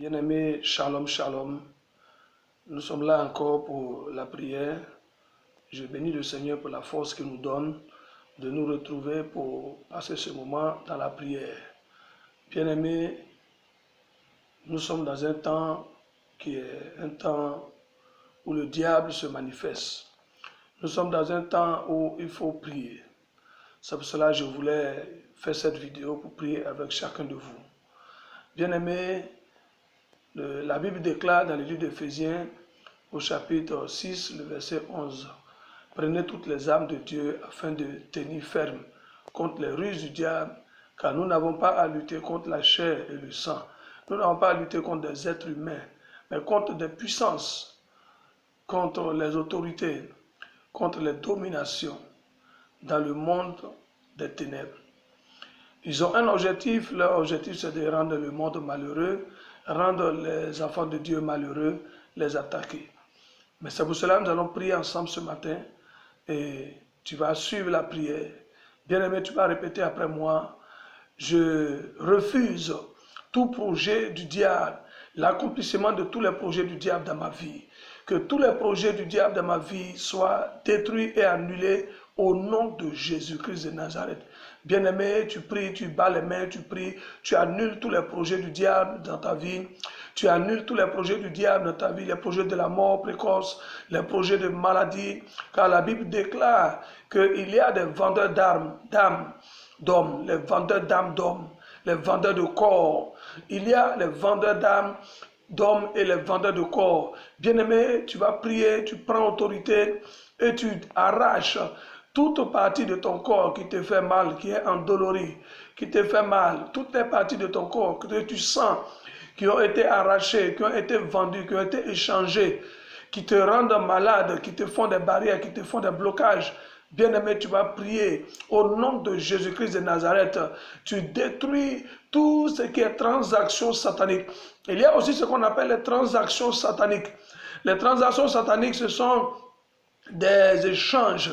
Bien-aimés, shalom, shalom. Nous sommes là encore pour la prière. Je bénis le Seigneur pour la force qu'il nous donne de nous retrouver pour passer ce moment dans la prière. Bien-aimés, nous sommes dans un temps qui est un temps où le diable se manifeste. Nous sommes dans un temps où il faut prier. C'est pour cela que je voulais faire cette vidéo pour prier avec chacun de vous. Bien-aimés, la Bible déclare dans le livre d'Éphésiens au chapitre 6, le verset 11, « Prenez toutes les armes de Dieu afin de tenir ferme contre les ruses du diable, car nous n'avons pas à lutter contre la chair et le sang. Nous n'avons pas à lutter contre des êtres humains, mais contre des puissances, contre les autorités, contre les dominations dans le monde des ténèbres. » Ils ont un objectif, leur objectif c'est de rendre le monde malheureux, rendre les enfants de Dieu malheureux, les attaquer. Mais c'est pour cela que nous allons prier ensemble ce matin et tu vas suivre la prière. Bien-aimé, tu vas répéter après moi, je refuse tout projet du diable, l'accomplissement de tous les projets du diable dans ma vie. Que tous les projets du diable dans ma vie soient détruits et annulés au nom de Jésus-Christ de Nazareth. Bien-aimé, tu pries, tu bats les mains, tu pries, tu annules tous les projets du diable dans ta vie. Tu annules tous les projets du diable dans ta vie, les projets de la mort précoce, les projets de maladie. Car la Bible déclare qu'il y a des vendeurs d'hommes, les vendeurs d'âmes d'hommes, les vendeurs de corps. Il y a les vendeurs d'âmes d'hommes et les vendeurs de corps. Bien-aimé, tu vas prier, tu prends autorité et tu arraches toute partie de ton corps qui te fait mal, qui est endolori, qui te fait mal, toutes les parties de ton corps que tu sens, qui ont été arrachées, qui ont été vendues, qui ont été échangées, qui te rendent malade, qui te font des barrières, qui te font des blocages. Bien-aimé, tu vas prier au nom de Jésus-Christ de Nazareth. Tu détruis tout ce qui est transaction satanique. Il y a aussi ce qu'on appelle les transactions sataniques. Les transactions sataniques, ce sont des échanges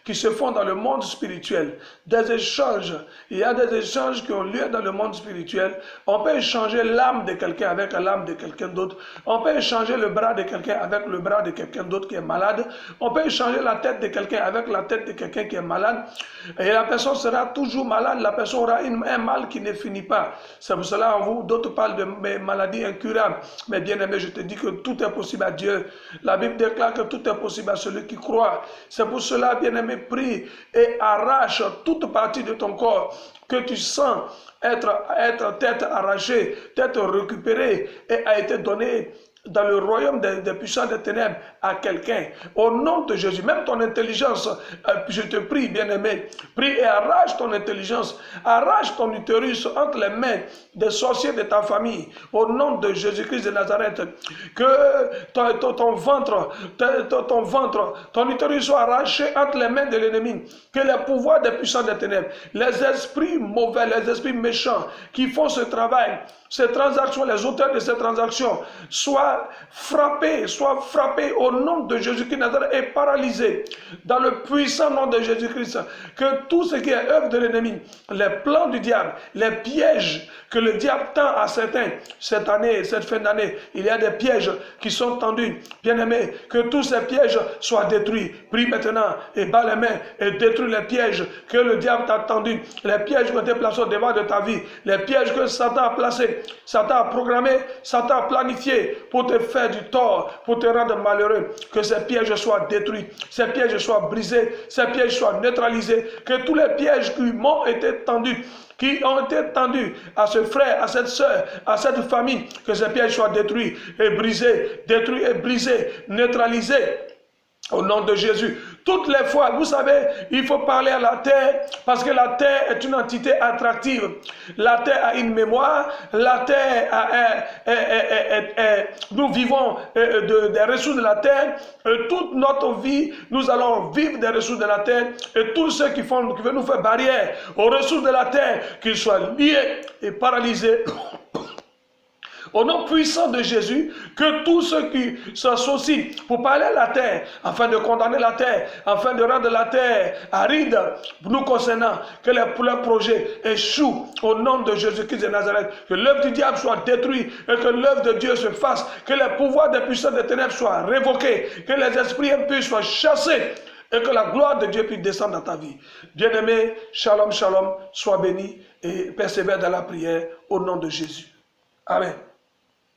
qui se font dans le monde spirituel. Des échanges. Il y a des échanges qui ont lieu dans le monde spirituel. On peut échanger l'âme de quelqu'un avec l'âme de quelqu'un d'autre. On peut échanger le bras de quelqu'un avec le bras de quelqu'un d'autre qui est malade. On peut échanger la tête de quelqu'un avec la tête de quelqu'un qui est malade. Et la personne sera toujours malade. La personne aura un mal qui ne finit pas. C'est pour cela que d'autres parlent de maladies incurables. Mais bien aimé, je te dis que tout est possible à Dieu. La Bible déclare que tout est possible à celui qui croit. C'est pour cela, bien aimé, prie et arrache toute partie de ton corps que tu sens être tête arrachée, tête récupérée et a été donnée dans le royaume des puissants des ténèbres à quelqu'un. Au nom de Jésus, même ton intelligence, je te prie, bien-aimé, prie et arrache ton intelligence, arrache ton utérus entre les mains des sorciers de ta famille. Au nom de Jésus-Christ de Nazareth, que ton ventre, ton utérus soit arraché entre les mains de l'ennemi. Que les pouvoirs des puissants des ténèbres, les esprits mauvais, les esprits méchants qui font ce travail, ces transactions, les auteurs de ces transactions, soient frappés au nom de Jésus-Christ Nazareth et paralysés dans le puissant nom de Jésus-Christ. Que tout ce qui est œuvre de l'ennemi, les plans du diable, les pièges que le diable tend à certains cette année, cette fin d'année, il y a des pièges qui sont tendus. Bien-aimés, que tous ces pièges soient détruits. Prie maintenant et bats les mains et détruis les pièges que le diable t'a tendus, les pièges qui ont été placés au devant de ta vie, les pièges que Satan a placés, Satan a programmé, Satan a planifié pour te faire du tort, pour te rendre malheureux. Que ces pièges soient détruits, ces pièges soient brisés, ces pièges soient neutralisés, que tous les pièges qui m'ont été tendus, qui ont été tendus à ce frère, à cette soeur, à cette famille, que ces pièges soient détruits et brisés, neutralisés. Au nom de Jésus, toutes les fois, vous savez, il faut parler à la terre parce que la terre est une entité attractive. La terre a une mémoire, la terre nous vivons des ressources de la terre. Toute notre vie, nous allons vivre des ressources de la terre. Et tous ceux qui veulent nous faire barrière aux ressources de la terre, qu'ils soient liés et paralysés. au nom puissant de Jésus, que tous ceux qui s'associent pour parler à la terre, afin de condamner la terre, afin de rendre la terre aride, nous concernant, que leurs projets échouent au nom de Jésus-Christ de Nazareth, que l'œuvre du diable soit détruite et que l'œuvre de Dieu se fasse, que les pouvoirs des puissants des ténèbres soient révoqués, que les esprits impurs soient chassés et que la gloire de Dieu puisse descendre dans ta vie. Bien-aimé, shalom, shalom, sois béni et persévère dans la prière au nom de Jésus. Amen.